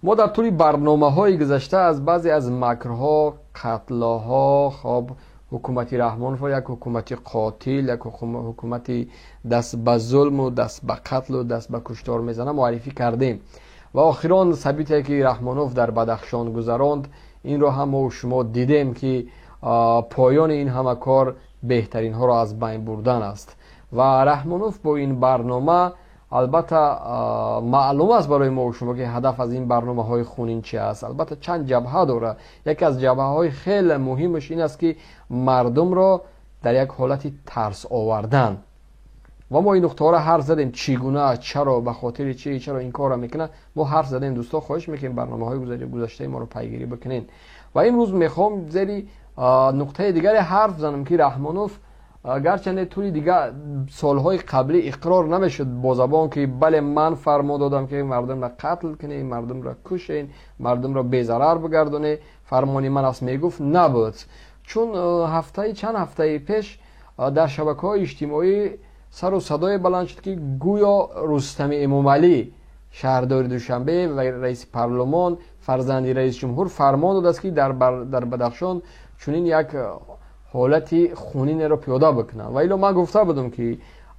ما در طول برنامه‌های گذشته از بعضی از مکرها، قتل‌ها، خب حکومت رحمانوف یک حکومت قاتل، یک حکومت دست به ظلم و دست به قتل و دست به کشتار میزنه معرفی کردیم و آخران ثبیتی که رحمانوف در بدخشان گذراند این رو هم ما و شما دیدیم که پایان این همه کار بهترین ها را از بین بردن است و رحمانوف با این برنامه البته معلوم است برای ما و شما که هدف از این برنامه های خونین چی است. البته چند جبهه داره. یکی از جبهه های خیلی مهمش این است که مردم را در یک حالت ترس آوردن و ما این نقطه ها را حرف زدیم چگونه، چرا، به خاطر چی، چرا این کار را میکنه. ما حرف زدیم. دوستا خواهش میکنیم برنامه های گذشته ما رو پیگیری بکنین و امروز میخوام زیری نقطه دیگری حرف زنم که رحمانوف گرچند طوری دیگه سالهای قبلی اقرار نمیشد با زبان که بله من فرما دادم که مردم را قتل کنین، مردم را کشین، مردم را بی‌ضرر بگردونه، فرمانی من است میگفت، نبود. چون چند هفته پیش در شبکه‌های اجتماعی سر و صدای بلند شد که گویا رستم امامعلی شهردار دوشنبه و رئیس پارلمان فرزند رئیس جمهور فرمان داده است که در بدخشان چنین یک حالتی خونین را پیاده بکنه و ایلا من گفته بودم که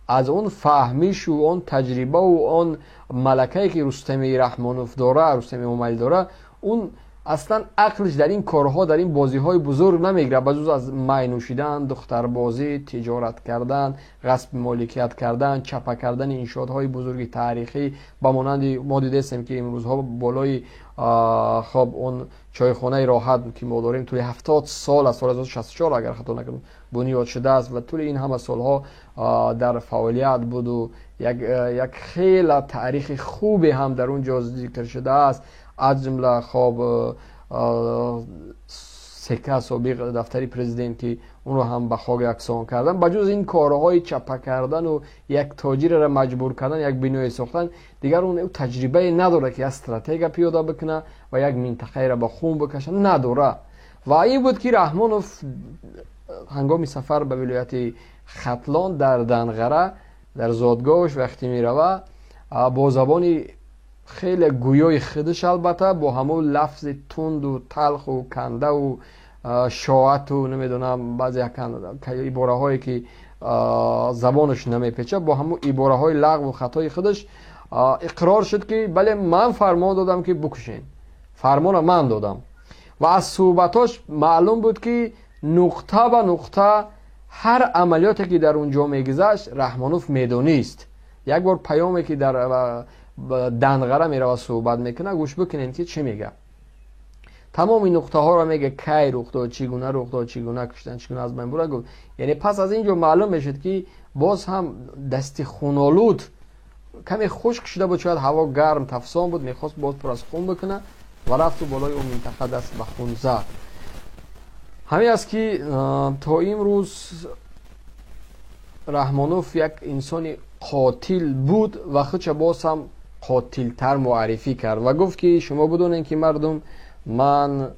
از اون فهمیش و اون تجربه و اون ملکه‌ای که رستم رحمانوف داره، رستم امامعلی داره، اون اصلا عقلش در این کارها، در این بازی‌های بزرگ نمیگیره بجز از می نوشیدن، دختربازی، تجارت کردن، غصب مالکیت کردن، چپه کردن انشاءات‌های بزرگ تاریخی با مانند ما دیدیم که امروزها بالای خب اون چایخانه راحت که ما داریم طول 70 سال از سال 1964 اگر خطا نکنم بنیاد شده است و طول این همه سالها در فعالیت بود و یک خیلی تاریخ خوبی هم در اونجا ذکر شده است. از جمله خب سکه سابق دفتری پرزیدنت که اون رو هم به خاک یکسان کردن. بجز این کارهای چپه کردن و یک تاجر را مجبور کردن یک بنای ساختن، دیگر اون تجربه نداره که استراتژی پیاده بکنه و یک منطقه را به خون بکشه، نداره. و این بود که رحمانوف هنگام سفر به ولایت ختلان در دنغره در زادگاهش وقتی می روه با زبانی خیلی گویای خودش البته با همون لفظ تند و تلخ و کنده و شاعت و نمیدونم بعضی عباره هایی که زبانش نمیپیچه با همون عباره های لغو و خطای خودش اقرار شد که بله من فرمان دادم که بکشین، فرمان من دادم. و از صحبتاش معلوم بود که نقطه به نقطه هر عملیاتی که در اونجا میگذشت رحمانوف میدونیست. یک بار پیامی که در دنغره میره و صحبت میکنه گوش بکنین که چی میگه. تمام این نقطه ها رو میگه، کی رخ داد، چگونه رخ داد، چگونه کشتن، چگونه از بین برد. یعنی پس از اینجا معلوم میشد که باز هم دست خونالود کمی خشک شده بود، شاید هوا گرم تفسان بود، میخواست باز پر از خون بکنه و رفت و بالای اون منطقه دست به خون زد. همین است که تا امروز رحمانوف یک انسان قاتل بود و خودش باز هم قاتل تر معرفی کرد و گفت که شما بدونین که مردم من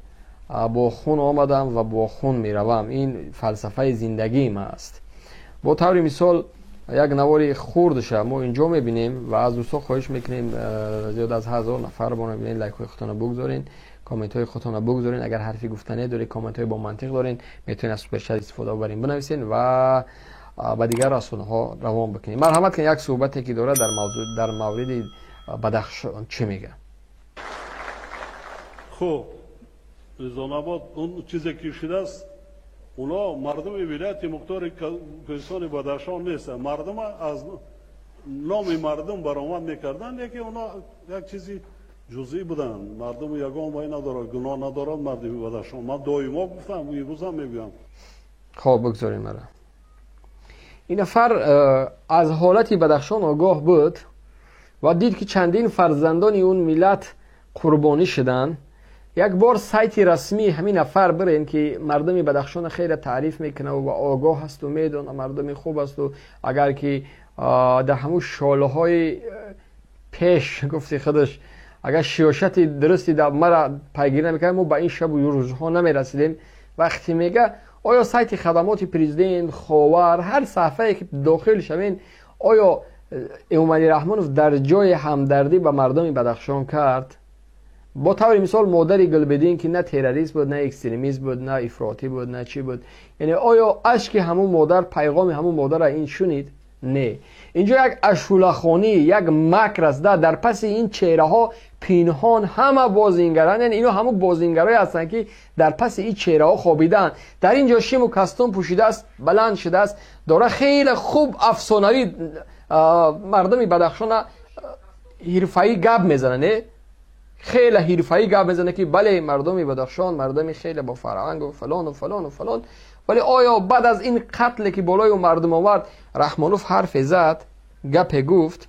با خون آمدم و با خون می روم، این فلسفه زندگی ما است. با طور مثال یک نواری خوردشه ما اینجا می بینیم و از دوستا خواهش میکنیم زیاد از 1000 نفر با ببینین، لایک های خودتون بگذارین، کامنت های خودتون بگذارین، اگر حرفی گفتنی دارین کامنت های با منطق دارین میتونین از سوپر چت استفاده ببرین بنویسین و با دیگر رسانه ها روان بکنین. مرحمت کن یک صحبتی که داره در مورد بدخشان چی میگه؟ خب رضوان آباد اون چیزی که شده است، اونا مردم ولایت مختار کردستان بدخشان نیستن، مردم از نام مردم برآمد میکردن، یکی اونا یک چیزی جزئی بودن، مردم یگان وای نداره، گناه ندارد مردم بدخشان. من دائما گفتم و امروز هم میگم. خب بگذاریم مرا. این نفر از حالت بدخشان آگاه بود و دید که چندین فرزندان اون ملت قربانی شدن. یک بار سایت رسمی همین نفر برین که مردم بدخشان خیلی تعریف میکنه و آگاه هست و میدونه مردم خوب است و اگر که در همون شاله های پیش گفتی خودش اگر سیاست درستی در مرا پیگیری نمیکنه ما به این شب و روزها نمیرسیدیم. وقتی میگه آیا سایت خدمات پرزیدنت، خاور، هر صفحه که داخل شوین آیا امامعلی رحمانوف در جای همدردی به مردم بدخشان کرد؟ با طور مثال مادر گلبدین که نه تروریست بود، نه اکستریمیست بود، نه افراطی بود، نه چی بود، یعنی آیا اشک همون مادر، پیغام همون مادر را این شنید؟ نه. اینجا یک اشولخانی، یک مکر است. در پس این چهره ها پنهان همه بازینگران، یعنی اینا همون بازینگرایی هستن که در پس این چهره ها خوابیدن. در اینجا شیم و کستون پوشیده است، بلند شده است، داره خیلی خوب افسانوی مردمی بدخشان حرفه‌ای گپ میزنه، نه؟ خیلی حرفه‌ای گپ میزنه که بله مردمی بدخشان مردمی خیلی با فرهنگ و فلان و فلان و فلان. ولی آیا بعد از این قتل که بالای اون مردم آورد رحمانوف حرف زد، گپ گفت؟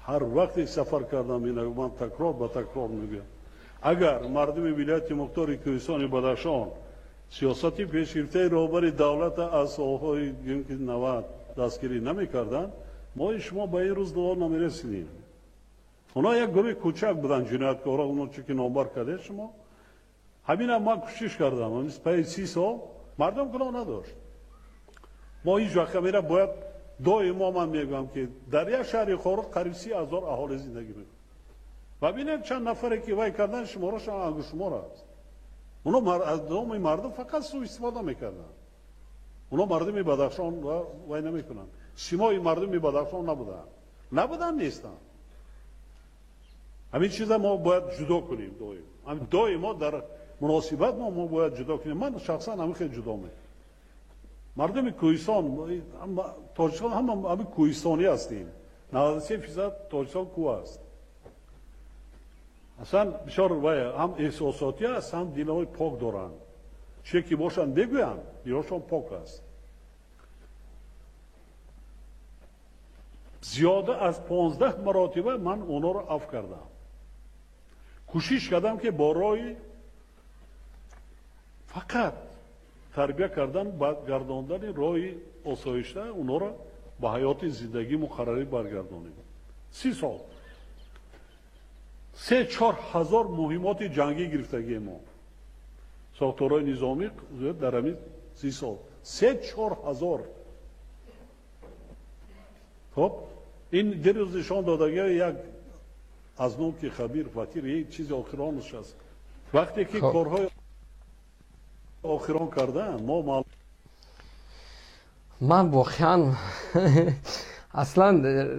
هر وقتی سفر کردم این من تکرار به تکرار میگم، اگر مردم ولایت مختار کوهستان بدخشان سیاستی پیشرفته روبر دولت از سالهای 90 دستگیری نمیکردن، ما شما به این روز نمیرسیدیم. اونا یک گروه کوچک بودن جنایتکارا، اونا چه که نامبر کرده شما. همین من کوشش کردم، من پای 30 سال مردم گناه نداشت. ما هیچ وقت میره باید دائما من میگم که در یک شهر خارق قریب 30,000 اهالی زندگی میکنن. و ببینید چند نفری که وای کردن شمارش انگشت شمار است. اونا از نام مردم فقط سوء استفاده میکردن. اونا مردم بدخشان وای نمیکنن. سیمای مردم بدخشان نبودن نیستن. همین چیزا ما باید جدا کنیم دائما در مناسبت ما باید جدا کنیم. من شخصا همین خیلی جدا میکنم. مردم کوهستان تاجیکستان همه کوهستانی هستیم. 93% تاجیکستان کوه است. اصلا بسیار وای هم احساساتی است، هم دلهای پاک دارند. چه که باشن بگویم دلشان پاک است. زیاده از 15 مراتبه من اونا رو عفو کردم. کوشش کردم که با رای فقط تربیت کردن بعد گرداندن رای آسایشته اونا رو به حیات زندگی مقرری برگردانیم. 30 سال 3-4 هزار مهمات جنگی گرفتگی ما ساختارهای نظامی در همین 30 سال 3-4 هزار. خب این دیروز نشان دادگی یک از نام که خبیر فطیر یک چیز آخرانش هست. وقتی که کارهای آخران کردن ما من واقعا اصلا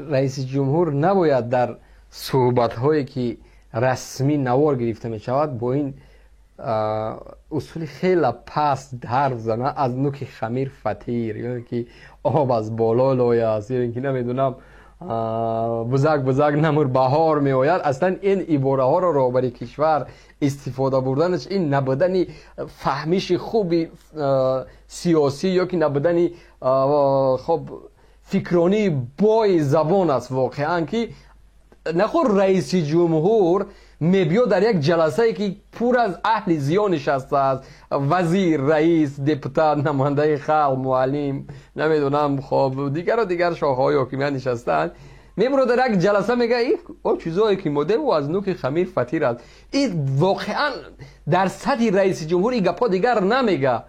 رئیس جمهور نباید در صحبت هایی که رسمی نوار گرفته می شود با این اصول خیلی پست حرف زنه از نوک خمیر فطیر، یعنی که آب از بالا لای است، یعنی که نمیدونم بزرگ نمور بهار می آید. اصلا این عباره ها را رهبری کشور استفاده بردنش این نبودن فهمیش خوبی سیاسی یا که نبودن خب فکرانی بای زبان است واقعا که نخور رئیس جمهور میبیا در یک جلسه که پر از اهل زیان نشسته است، وزیر، رئیس، دپوتات، نماینده خلق، معلم، نمیدونم خب دیگر شاخه‌های حاکمیت نشستن، میبره در یک جلسه میگه این چیزایی که مدل و از نوک خمیر فطیر است. این واقعا در سطح رئیس جمهور این گپا دیگر نمیگه.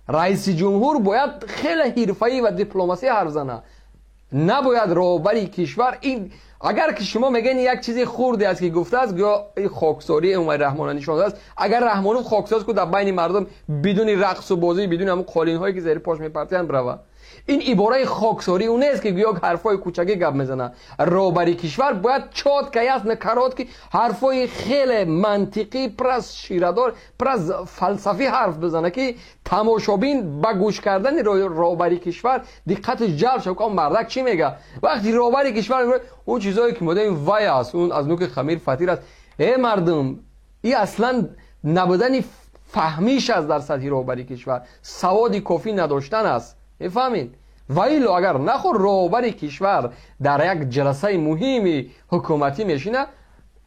رئیس جمهور باید خیلی حرفه‌ای و دیپلماسی حرف زنه، نباید رهبری کشور این اگر که شما میگین یک چیزی خورده است که گفته است یا خاکساری عمر رحمانی نشان داده است، اگر رحمانوف خاکساز کنه در بین مردم بدون رقص و بازی بدون همون قالین هایی که زیر پاش میپرتن بروه، این عباره خاکساری اون نیست که گویا حرفای کوچکی گپ میزنه. رهبری کشور باید چات که است نکرات که حرفای خیلی منطقی پر از شیردار پر از فلسفی حرف بزنه که تماشابین با گوش کردن رهبری کشور دقتش جلب شه که مردک چی میگه. وقتی رهبری کشور اون چیزایی که مدام وای است، اون از نوک خمیر فطیر است، ای مردم این اصلا نبودن فهمیش از در سطح رهبری کشور سوادی کافی نداشتن است. میفهمین؟ ولی اگر نخور رهبری کشور در یک جلسه مهمی حکومتی میشینه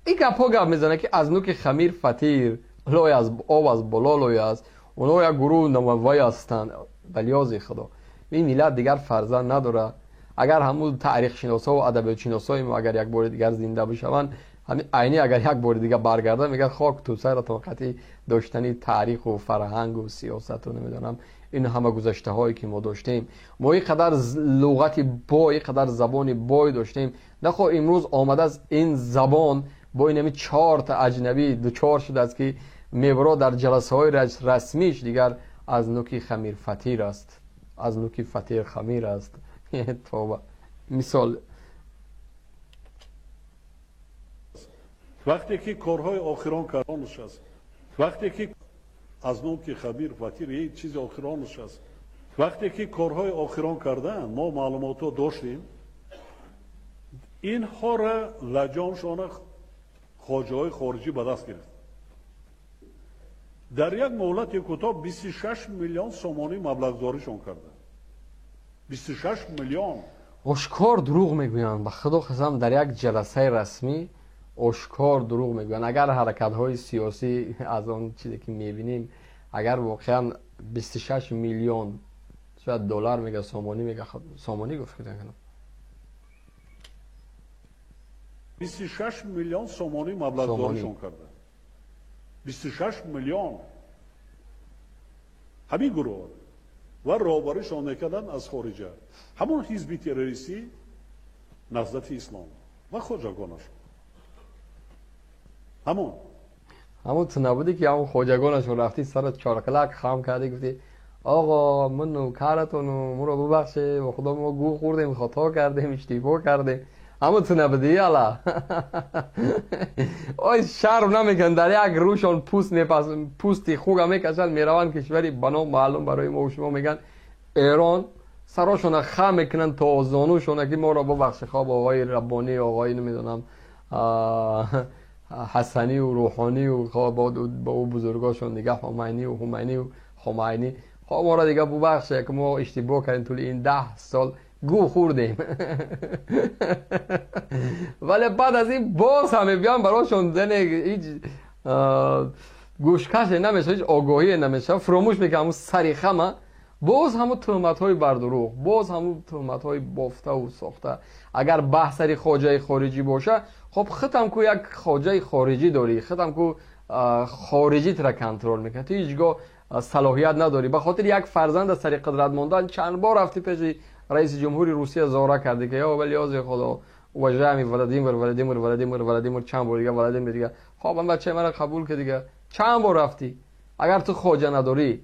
این گپا گپ میزنه که از نوک خمیر فطیر لای از آب از بالا لای است، اونا یک گروه نموای هستند. بلیاز خدا این ملت دیگر فرزند نداره. اگر همون تاریخ شناسا و ادبیات شناسای ما اگر یک بار دیگر زنده بشوند، همین عینی اگر یک بار دیگر برگردن میگه خاک تو سر طاقتی داشتنی تاریخ و فرهنگ و سیاست و نمیدونم این همه گذشته هایی که ما داشتیم. ما اینقدر لغت بای، اینقدر زبان بای داشتیم، نخو امروز آمده از این زبان با اینمی 4 تا اجنبی دوچار شده است که میبرا در جلسه های رسمیش دیگر از نوکی خمیر فطیر است، از نوکی فطیر خمیر است. توبه. مثال وقتی که کارهای آخران کردنش است، وقتی که از نوکی خمیر فطیر یک چیز آخرانش است، وقتی که کارهای آخران کردن ما معلومات رو داشتیم، اینها را لجانشان خواجه های خارجی به دست گرفت. در یک مهلت کوتاه 26 میلیون سومانی مبلغداریشون کرده. 26 میلیون. اشکار دروغ میگویند، به خدا قسم در یک جلسه رسمی اشکار دروغ میگویند. اگر حرکت های سیاسی از اون چیزی که میبینیم، اگر واقعا 26 میلیون شاید دلار میگه، سومانی میگه، سومانی گفت کنه 26 میلیون سومانی مبلغداریشون کرده. 26 میلیون همین گروه و راهبریشان نکردن از خارجه، همون حزب تروریستی نهضت اسلام و خواجگانش، همون تو نبودی که همون خواجگانش رفتی سر چارکلک خام کردی گفتی آقا من نوکرتون مرا ببخشه و خدا ما گو خوردیم، خطا کردیم، اشتباه کردیم، همون تو نبودی الا آی شرم نمیکن در یک روشان پوستی خوگه میکشن میروان کشوری بنا معلوم برای ما و شما میگن ایران، سراشون خم میکنن تا زانوشون که ما را ببخشه. خواب آقای ربانی، آقای نمیدونم حسنی و روحانی و خواب با او بزرگاشون دیگه خمینی و خمینی خواب ما را دیگه ببخشه که ما اشتباه کردیم طول این 10 سال گو خوردیم. ولی بعد از این باز همه بیان براشون زنه هیچ گوشکش نمیشه، هیچ آگاهی نمیشه، فراموش میکنه همون سریخمه، باز همون تهمت های بردروغ، باز همون تهمت های بافته و ساخته. اگر بحث خواجه خارجی باشه، خب ختم کو یک خواجه خارجی داری، ختم کو خارجی تر کنترل میکنه، تو هیچگاه صلاحیت نداری. به خاطر یک فرزند از سر قدرت ماندن چند بار رفتی پیش رئیس جمهوری روسیه زاره کرده که یا ولی از خدا وجهمی ولادیمیر چند بار دیگه ولادیمیر دیگه، خب من بچه مرا قبول که دیگه چند بار رفتی. اگر تو خواجه نداری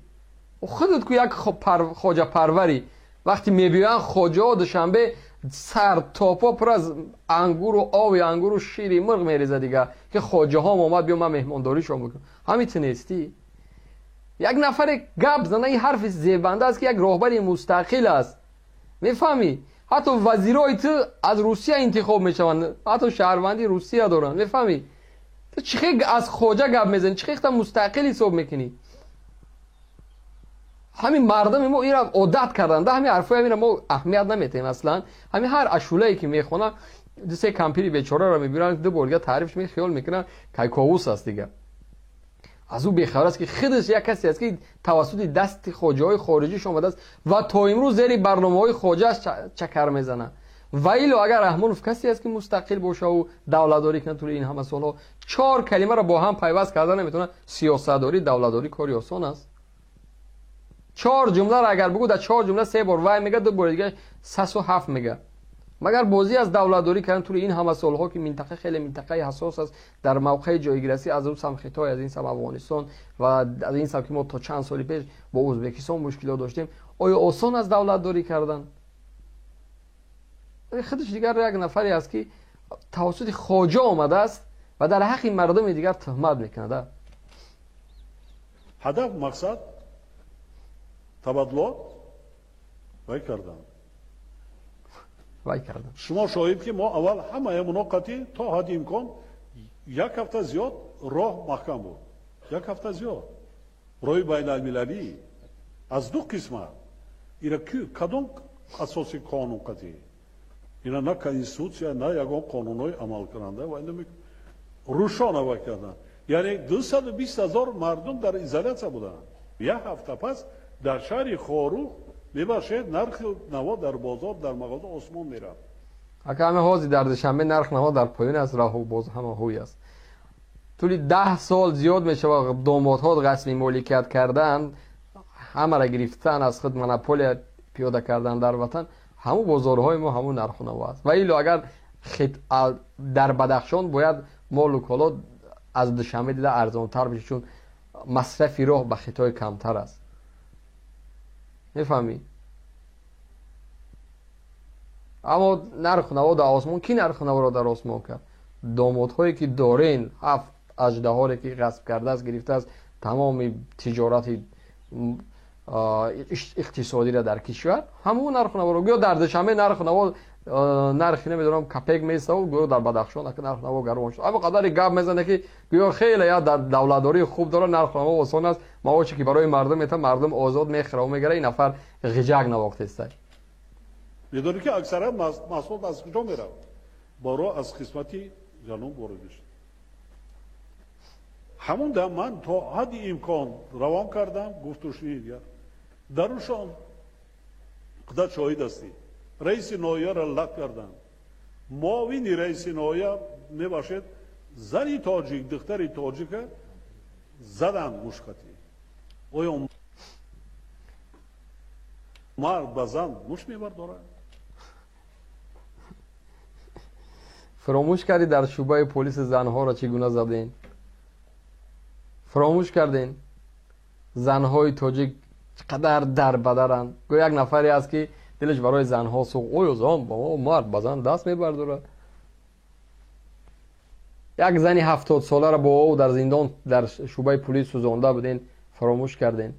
و خودت کو یک خواجه پروری، وقتی میبینن خواجه دوشنبه سر تاپا پر از انگور و آب انگور و شیری مرغ میریزه دیگه که خواجه ها اومد بیا من مهمانداری شما بکنم، همین تو نیستی. یک نفر گپ زنه این حرف زیبنده است که یک راهبر مستقل است، میفهمی؟ حتی وزیرای تو از روسیه انتخاب میشون، حتی شهروندی روسیه دارن، میفهمی؟ تو چخیل از خواجه گپ میزنی، چخیل مستقل حساب میکنی؟ همین مردم ما این را عادت کردن، همین حرفای همین ما اهمیت نمیتیم اصلا. همین هر اشوله‌ای که میخونه دو سه کمپیری بیچاره را میبینن دو بار تعریفش می خیال میکنن کایکاووس است دیگه. از او بیخبر است که خودش یک کسی است که توسط دست خواجه‌های خارجی اومده است و تا امروز زیر برنامه‌های خواجه چکر میزنه. ویلو اگر رحمانوف کسی است که مستقل باشه و دولتداری کنه طول این همه سالها، 4 کلمه را با هم پیوست کردن نمیتونه. سیاستداری دولتداری کاری آسان است؟ 4 جمله را اگر بگو در 4 جمله 3 بار وای میگه، 2 بار دیگه 6 میگه. مگر بازی از دولتداری کردن طول این همه سالها که منطقه خیلی منطقه حساس است، در موقع جایگیری از اون سم خطای، از این سم افغانستان و از این سم که ما تا چند سال پیش با ازبکستان مشکلات داشتیم، آیا آسان از دولتداری کردن؟ خودش دیگر یک نفری است که توسط خواجه آمده است و در حق مردم دیگر تهمت میکنه. هدف مقصد تبادلات وای کردن. شما شاهد که ما اول همه مناقضی تا حد امکان 1 هفته زیاد راه محکم بود. 1 هفته زیاد راه بین المللی از 2 قسمت. اینا کدام اساسی قانون قضیه؟ اینا نه کنستیتوسیا نه یگان قانونای عمل کننده و اینا روشانه وای کردن. یعنی 220,000 مردم در ایزولیاسیون بودن. 1 هفته پس در شهر خاروخ میباشد نرخ نوا در بازار در مغازه آسمان میره. اگه همه حاضی در دوشنبه نرخ نوا در پایین از راه و باز همه هوی است. طولی 10 سال زیاد میشه و دامادها رسمی مالکیت کردن، همه را گرفتن از خود مونوپول پیاده کردن در وطن، همون بازارهای ما همون نرخ نوا است. و ایلو اگر در بدخشان باید مال و کالا از دوشنبه دیده ارزانتر بشه، چون مصرف راه به خطای کمتر است. میفهمی؟ اما نرخ نوا در آسمان، کی نرخ نوا را در آسمان کرد؟ دامادهایی که دارین 7 اژدها که غصب کرده است، گرفته است تمام تجارت اقتصادی را در کشور، همون نرخ نوا رو گویا در دوشنبه نرخ نوا نرخ نمیدونم کپک میسته و گویا در بدخشان نرخ نوا گرم شد. اما قدر گپ میزنه که گویا خیلی یا در دولتداری خوب داره، نرخ نوا آسان است، موادی که برای مردم میته مردم آزاد میخره و میگره، این نفر غجک نواخته است. میدونی که اکثرا محصول از کجا میره؟ بارا از قسمتی جنوب وارد میشه. همون دم من تا حد امکان روان کردم، گفتوشنی دیگر درشان خدا شاهد هستی. رئیس ناحیه را لق کردن، معاون رئیس ناحیه میباشد زنی تاجیک، دختری تاجیک زدن مشکتی. آیا مرد به زن مش میبرداره؟ فراموش کردی در شعبه پلیس زنها را چگونه زدین؟ فراموش کردین زنهای تاجیک چقدر در بدرن. گویا یک نفری است که دلش برای زنها سوخت، اوی زن با مرد بزن دست میبرداره. یک زنی 70 ساله را با او در زندان در شعبه پلیس سوزانده بودین، فراموش کردین.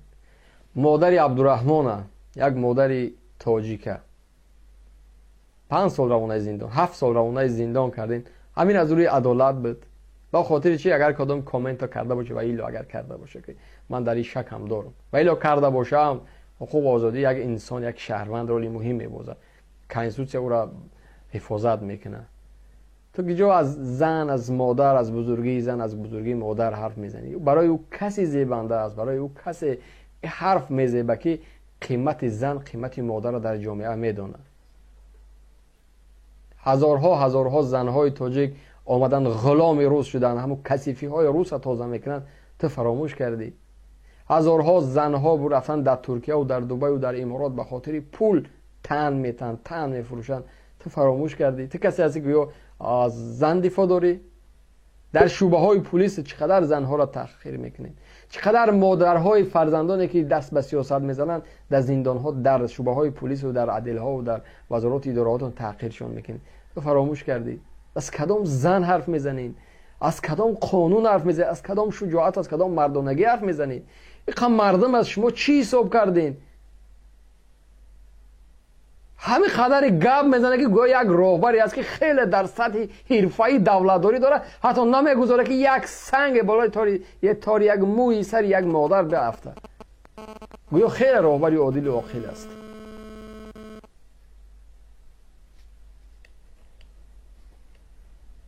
مادری عبدالرحمن، یک مادری تاجیکه، 5 سال روانه زندان، 7 سال روانه زندان کردین. همین از روی عدالت بود. با خاطر چی؟ اگر کدام کامنت کرده باشه و ایلو اگر کرده باشه که من در این شک هم دارم و ایلو کرده باشم، حقوق آزادی یک انسان، یک شهروند رولی مهم میبازه، کنستیتوسیون او را حفاظت میکنه. تو که از زن، از مادر، از بزرگی زن، از بزرگی مادر حرف میزنی، برای او کسی زیبنده است، برای او کسی حرف میزنه که قیمت زن، قیمت مادر را در جامعه میدونه. هزارها زنهای تاجیک آمدن غلام روس شدن، همون کثیفی های روس را تازه میکنن. تو فراموش کردی هزارها زنها رفتن در ترکیه و در دبی و در امارات به خاطر پول تن میتن، تن میفروشن. تو فراموش کردی؟ تو کسی هستی که از زن دفاع داری؟ در شعبه های پلیس چقدر زنها را تحقیر میکنین، چقدر مادرهای فرزندانی که دست به سیاست میزنن در زندان ها، در شعبه های پلیس و در عدل ها و در وزارات ادارات تحقیرشون میکنین. تو فراموش کردی؟ از کدام زن حرف میزنین؟ از کدام قانون حرف میزنین؟ از کدام شجاعت، از کدام مردانگی حرف میزنین؟ این مردم از شما چی حساب کردین؟ همین قدر گپ میزنه که گویا یک راهبری است که خیلی در سطح حرفه‌ای دولتداری داره، حتی نمیگذاره که یک سنگ بالای تاری یک موی سر یک مادر بیفته. گویا خیلی راهبری عادل و عاقل است.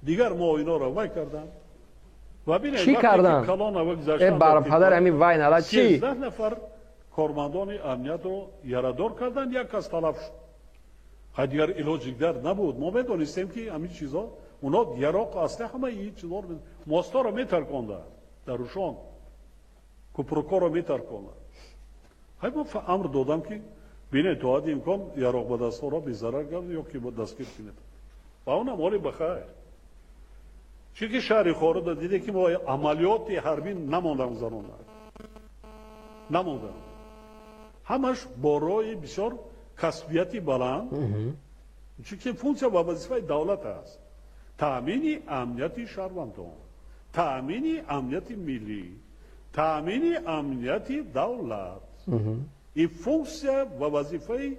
دیگر ما اینا را وای کردن و ببینید چی کردن؟ برپدر همین وای نلا چی؟ 13 نفر کارمندان امنیت رو یارادار کردن، یک کس تلف شد. دیگر علاج دیگر نبود. ما میدونستیم که همین چیزا اونا یراق اصلا همه این چیزا رو ماستا رو میترکونده درشان کوپروکا رو میترکونده. ما امر دادم که بینه تو حد امکان یراق به دست را بیزرار گرد یا که با دستگیر کنید و اون مالی بخیر. چون که شهر خارد دیده که ما عملیات حربی نماندن زنانه نماندن، همش برای بسیار کسبیتی بلند، چون که فونکسیا و وظیفه دولت است. تأمین امنیت شهروندان، تأمین امنیت ملی، تأمین امنیت دولت، این فونکسیا و وظیفه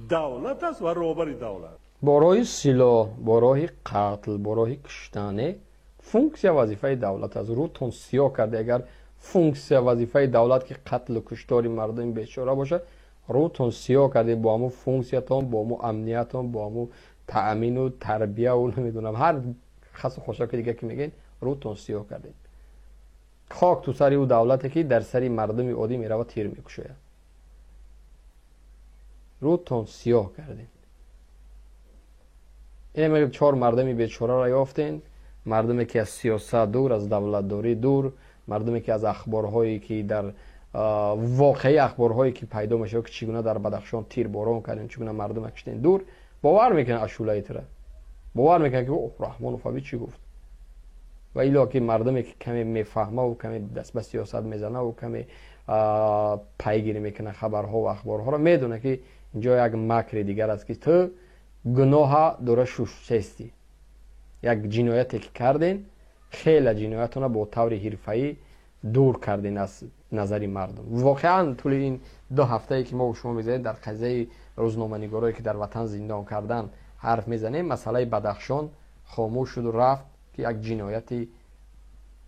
دولت است و رهبری دولت. برای سلاح، برای قتل، برای کشتن فونکسیا وظیفه دولت است. روتون سیاه کرده اگر فونکسیا وظیفه دولت که قتل و کشتار مردم بیچاره باشه، روتون سیاه کرده با همون فونکسیاتون، با همون امنیتون، با همون تأمین و تربیه و نمیدونم هر خاص خوشا که دیگه که میگین روتون سیاه کرده. خاک تو سری او دولتی که در سری مردم عادی میره و تیر میکشه. روتون سیاه کردین. این میگه 4 مردمی بیچاره را یافتین، مردمی که از سیاست دور، از دولتداری دور، مردمی که از اخبارهایی که در واقعی اخبارهایی که پیدا میشه که چگونه در بدخشان تیر باران کردن، چگونه مردم کشتن دور، باور میکنن اشولای تره، باور میکنن که اوه رحمان و فبی چی گفت. و ایلا که مردمی که کمی میفهمه و کمی دست به سیاست میزنه و کمی پیگیری میکنه خبرها و اخبارها را میدونه که اینجا یک مکر دیگر است که تو گناه داره شستی، یک جنایتی که کردین خیلی جنایتونه با طور حرفه‌ای دور کردین از نظر مردم. واقعا طول این 2 هفته که ما و شما میزنیم در قضیه روزنامه‌نگارایی که در وطن زندان کردن حرف میزنیم، مسئله بدخشان خاموش شد و رفت که یک جنایت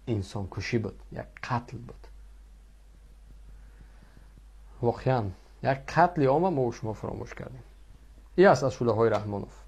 انسان کشی بود، یک قتل بود. واقعا یک قتل عام ما و شما فراموش کردیم. این است از شعله های رحمانوف.